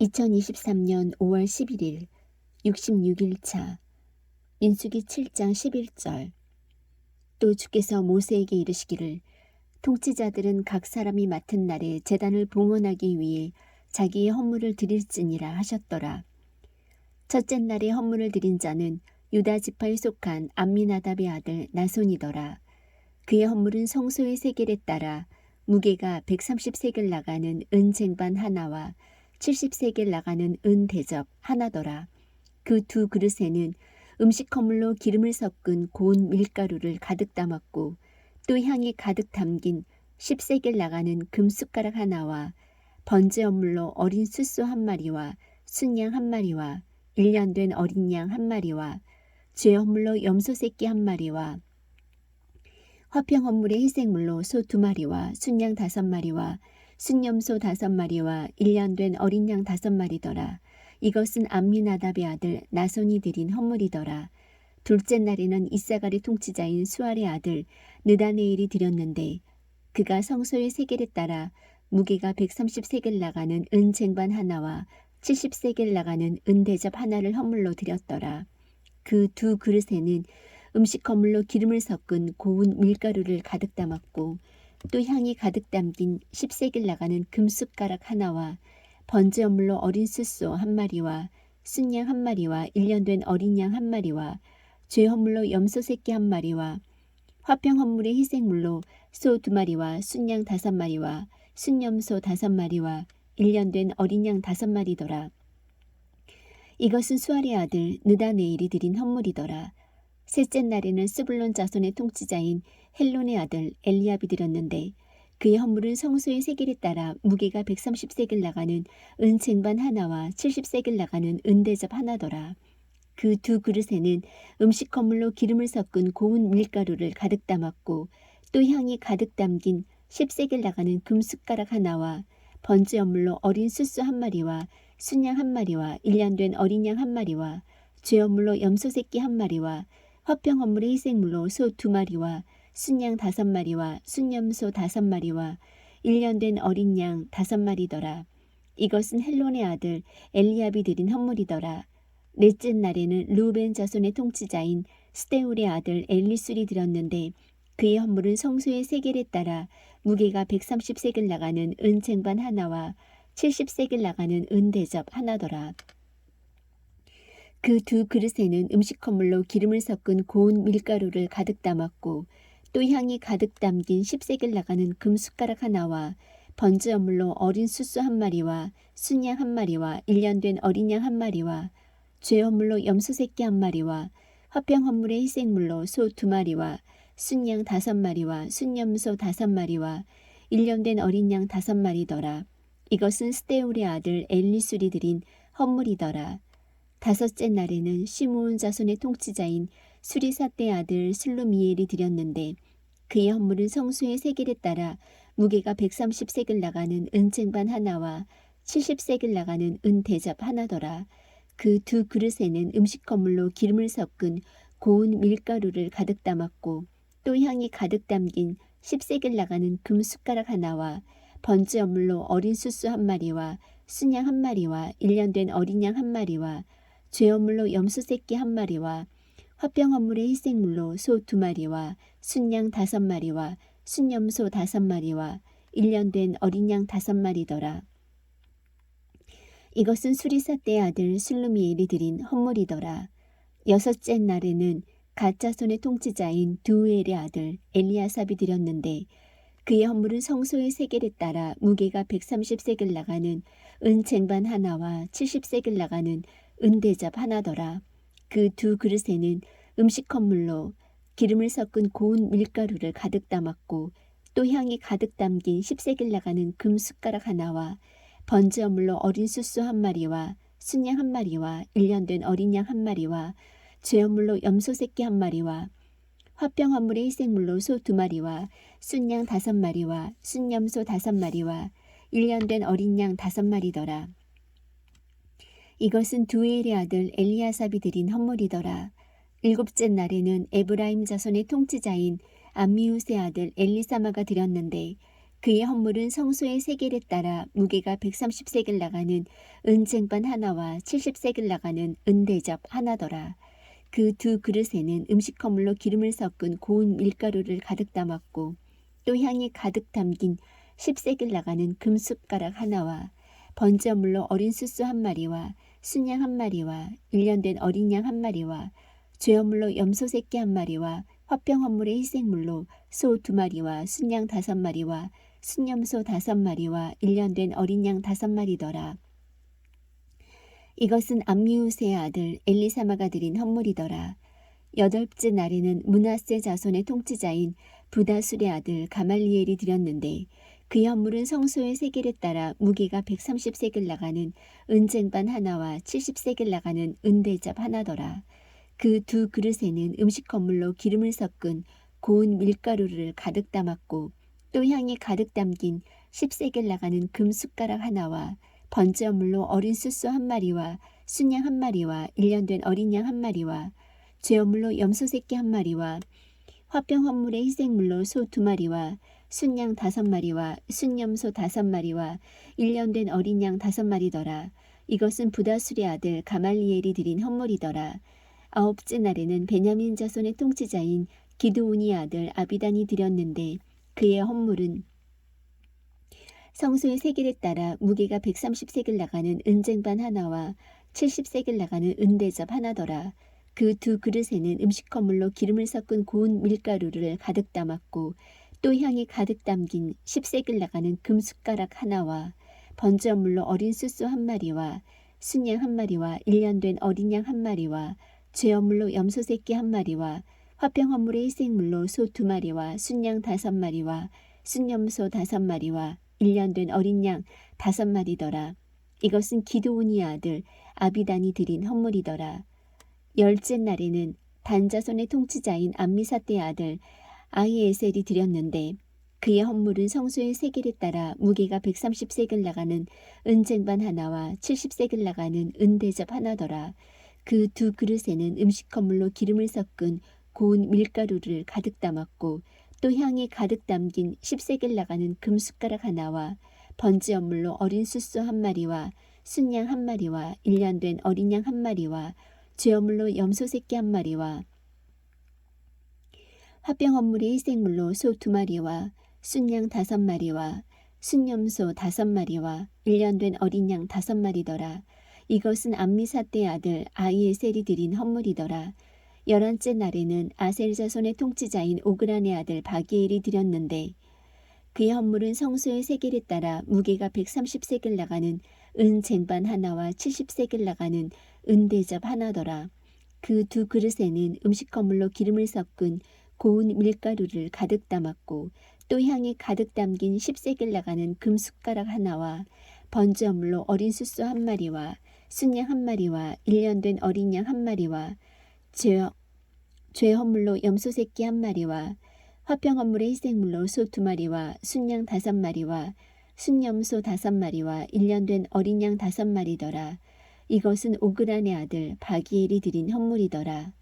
2023년 5월 11일 66일차 민수기 7장 11절. 또 주께서 모세에게 이르시기를 통치자들은 각 사람이 맡은 날에 제단을 봉헌하기 위해 자기의 헌물을 드릴지니라 하셨더라. 첫째 날에 헌물을 드린 자는 유다 지파에 속한 암미나답의 아들 나손이더라. 그의 헌물은 성소의 세겔에 따라 무게가 130세겔 나가는 은 쟁반 하나와 70세겔 나가는 은 대접 하나더라. 그 두 그릇에는 음식 헌물로 기름을 섞은 고운 밀가루를 가득 담았고 또 향이 가득 담긴 10세겔 나가는 금 숟가락 하나와 번제 헌물로 어린 숫소 한 마리와 순양 한 마리와 1년 된 어린 양 한 마리와 죄 헌물로 염소 새끼 한 마리와 화평 헌물의 희생물로 소 2마리와 순양 5마리와 순염소 5마리와 1년 된 어린 양 5마리더라. 이것은 암미나답의 아들 나손이 드린 헌물이더라. 둘째 날에는 이사갈의 통치자인 수알의 아들 느다네일이 드렸는데 그가 성소의 세겔에 따라 무게가 130세겔 나가는 은 쟁반 하나와 70세겔 나가는 은 대접 하나를 헌물로 드렸더라. 그 두 그릇에는 음식 헌물로 기름을 섞은 고운 밀가루를 가득 담았고 또 향이 가득 담긴 10세겔 나가는 금 숟가락 하나와 번제 헌물로 어린 숫소 한 마리와 순양 한 마리와 1년 된 어린 양 한 마리와 죄 헌물로 염소 새끼 한 마리와 화평 헌물의 희생물로 소 2마리와 순양 5마리와 순염소 5마리와 1년 된 어린 양 5마리더라. 이것은 수알의 아들 느다네일이 드린 헌물이더라. 셋째 날에는 스불론 자손의 통치자인 헬론의 아들 엘리압이 드렸는데 그의 헌물은 성소의 세겔에 따라 무게가 130세겔 나가는 은 쟁반 하나와 70세겔 나가는 은 대접 하나더라. 그 두 그릇에는 음식 헌물로 기름을 섞은 고운 밀가루를 가득 담았고 또 향이 가득 담긴 10세겔 나가는 금 숟가락 하나와 번제 헌물로 어린 숫소 한 마리와 순양 한 마리와 1년 된 어린 양 한 마리와 죄 헌물로 염소 새끼 한 마리와 화평 헌물의 희생물로 소 2마리와 순양 5마리와 순염소 5마리와 1년 된 어린 양 5마리더라. 이것은 헬론의 아들 엘리압이 드린 헌물이더라. 넷째 날에는 르우벤 자손의 통치자인 스데울의 아들 엘리술이 드렸는데 그의 헌물은 성소의 세겔에 따라 무게가 130세겔 나가는 은 쟁반 하나와 70세겔 나가는 은 대접 하나더라. 그 두 그릇에는 음식 헌물로 기름을 섞은 고운 밀가루를 가득 담았고 또 향이 가득 담긴 10세겔 나가는 금 숟가락 하나와 번제 헌물로 어린 숫소 한 마리와 순양 한 마리와 1년 된 어린 양 한 마리와 죄 헌물로 염소 새끼 한 마리와 화평 헌물의 희생물로 소 2마리와 순양 5마리와 순염소 5마리와 1년 된 어린 양 5마리더라. 이것은 스데울의 아들 엘리술이 드린 헌물이더라. 다섯째 날에는 시므온 자손의 통치자인 수리사떼 아들 슬루미엘이 드렸는데 그의 헌물은 성소의 세겔에 따라 무게가 130세겔 나가는 은 쟁반 하나와 70세겔 나가는 은 대접 하나더라. 그 두 그릇에는 음식 헌물로 기름을 섞은 고운 밀가루를 가득 담았고 또 향이 가득 담긴 10세겔 나가는 금 숟가락 하나와 번제 헌물로 어린 숫소 한 마리와 순양 한 마리와 1년 된 어린 양 한 마리와 죄 헌물로 염소 새끼 한 마리와 화평 헌물의 희생물로 소 2마리와 순양 5마리와 순염소 5마리와 1년 된 어린 양 5마리더라. 이것은 수리사떼의 아들 슬루미엘이 드린 헌물이더라. 여섯째 날에는 갓 자손의 통치자인 두우엘의 아들 엘리아삽이 드렸는데 그의 헌물은 성소의 세겔에 따라 무게가 130세겔 나가는 은 쟁반 하나와 70세겔 나가는 은 대접 하나더라. 그 두 그릇에는 음식 헌물로 기름을 섞은 고운 밀가루를 가득 담았고 또 향이 가득 담긴 10세겔 나가는 금 숟가락 하나와 번제 헌물로 어린 숫소 한 마리와 순양 한 마리와 1년 된 어린 양 한 마리와 죄 헌물로 염소 새끼 한 마리와 화평 헌물의 희생물로 소 2마리와 순양 5마리와 순염소 5마리와 1년 된 어린 양 5마리더라. 이것은 두엘의 아들 엘리아삽이 드린 헌물이더라. 일곱째 날에는 에브라임 자손의 통치자인 암미우스의 아들 엘리사마가 드렸는데 그의 헌물은 성소의 세겔에 따라 무게가 130세겔 나가는 은쟁반 하나와 70세겔 나가는 은대접 하나더라. 그 두 그릇에는 음식 헌물로 기름을 섞은 고운 밀가루를 가득 담았고 또 향이 가득 담긴 10세겔 나가는 금숟가락 하나와 번제물로 어린 수수 한 마리와 순양 한 마리와 1년 된 어린 양 한 마리와 죄어물로 염소 새끼 한 마리와 화평 헌물의 희생물로 소 2마리와 순양 5마리와 순염소 5마리와 1년 된 어린 양 5마리더라. 이것은 암미우스의 아들 엘리사마가 드린 헌물이더라. 여덟째 날에는 므낫세 자손의 통치자인 부다술의 아들 가말리엘이 드렸는데 그의 헌물은 성소의 세겔에 따라 무게가 130세겔 나가는 은쟁반 하나와 70세겔 나가는 은대접 하나더라. 그 두 그릇에는 음식 헌물로 기름을 섞은 고운 밀가루를 가득 담았고 또 향이 가득 담긴 10세겔 나가는 금숟가락 하나와 번제물로 어린 수수 한 마리와 순양 한 마리와 1년 된 어린 양 한 마리와 죄어물로 염소 새끼 한 마리와 화병 헌물의 희생물로 소 2마리와 순양 5마리와 순염소 5마리와 1년 된 어린 양 5마리더라. 이것은 부다술의 아들 가말리엘이 드린 헌물이더라. 아홉째 날에는 베냐민 자손의 통치자인 기드온의 아들 아비단이 드렸는데 그의 헌물은 성소의 세겔에 따라 무게가 130세겔 나가는 은쟁반 하나와 70세겔 나가는 은대접 하나더라. 그 두 그릇에는 음식 헌물로 기름을 섞은 고운 밀가루를 가득 담았고 또 향이 가득 담긴 10세겔 나가는 금숟가락 하나와 번제물로 어린 수수 한 마리와 순양 한 마리와 1년 된 어린 양 한 마리와 죄어물로 염소 새끼 한 마리와 화평 헌물의 희생물로 소 2마리와 순양 5마리와 순염소 5마리와 1년 된 어린 양 5마리더라. 이것은 기드온의 아들 아비단이 드린 헌물이더라. 열째 날에는 단자손의 통치자인 암미사대의 아들 아히에셀이 드렸는데 그의 헌물은 성소의 세겔에 따라 무게가 130세겔 나가는 은쟁반 하나와 70세겔 나가는 은대접 하나더라. 그 두 그릇에는 음식 헌물로 기름을 섞은 고운 밀가루를 가득 담았고 또 향이 가득 담긴 10세겔 나가는 금숟가락 하나와 번제물로 어린 수수 한 마리와 순양 한 마리와 1년 된 어린 양 한 마리와 죄어물로 염소 새끼 한 마리와 화병 헌물의 희생물로 소 2마리와 순양 5마리와 순염소 5마리와 1년 된 어린 양 5마리더라. 이것은 암미사대의 아들 아히에셀이 드린 헌물이더라. 11째 날에는 아셀 자손의 통치자인 오그란의 아들 바기엘이 드렸는데 그의 헌물은 성소의 세겔에 따라 무게가 130세겔 나가는 은쟁반 하나와 70세겔 나가는 은대접 하나더라. 그 두 그릇에는 음식 헌물로 기름을 섞은 고운 밀가루를 가득 담았고 또 향이 가득 담긴 10세겔 나가는 금숟가락 하나와 번제물로 어린 수수 한 마리와 순양 한 마리와 1년 된 어린 양 한 마리와 죄 헌물로 염소 새끼 한 마리와 화평 헌물의 희생물로 소 2마리와 순양 5마리와 순염소 5마리와 1년 된 어린 양 5마리더라. 이것은 오그란의 아들 바기엘이 드린 헌물이더라.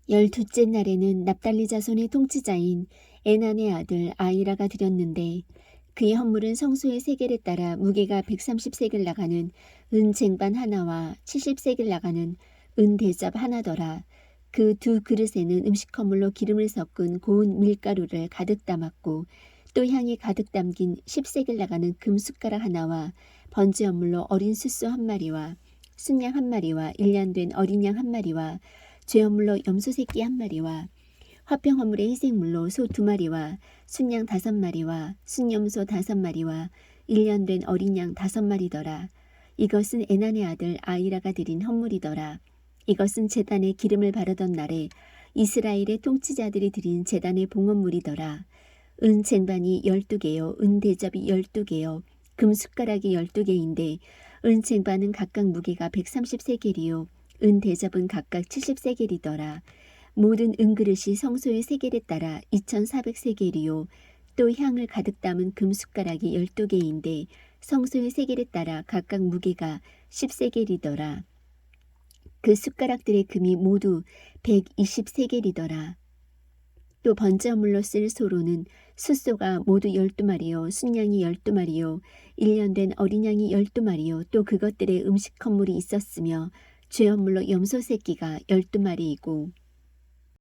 12째 날에는 납달리 자손의 통치자인 에난의 아들 아이라가 드렸는데 그의 헌물은 성소의 세겔에 따라 무게가 130세겔 나가는 은쟁반 하나와 70세겔 나가는 은대접 하나더라. 그 두 그릇에는 음식 헌물로 기름을 섞은 고운 밀가루를 가득 담았고 또 향이 가득 담긴 10세겔 나가는 금숟가락 하나와 번제물로 어린 수수 한 마리와 순양 한 마리와 1년 된 어린 양 한 마리와 죄어물로 염소 새끼 한 마리와 화평 헌물의 희생물로 소 2마리와 순양 5마리와 순염소 5마리와 1년 된 어린 양 5마리더라. 이것은 에난의 아들 아이라가 드린 헌물이더라. 이것은 제단에 기름을 바르던 날에 이스라엘의 통치자들이 드린 제단의 봉헌물이더라. 은쟁반이 12개요 은대접이 12개요 금숟가락이 12개인데 은쟁반은 각각 무게가 130세겔이요 은대접은 각각 70세겔이더라. 모든 은그릇이 성소의 세겔에 따라 2400세겔이요 또 향을 가득 담은 금숟가락이 12개인데 성소의 세겔에 따라 각각 무게가 10세겔이더라. 그 숟가락들의 금이 모두 120세겔이더라. 또 번제물로 쓸 소로는 숫소가 모두 12마리요 순양이 12마리요 1년 된 어린 양이 12마리요 또 그것들의 음식 헌물이 있었으며 죄헌물로 염소 새끼가 12마리이고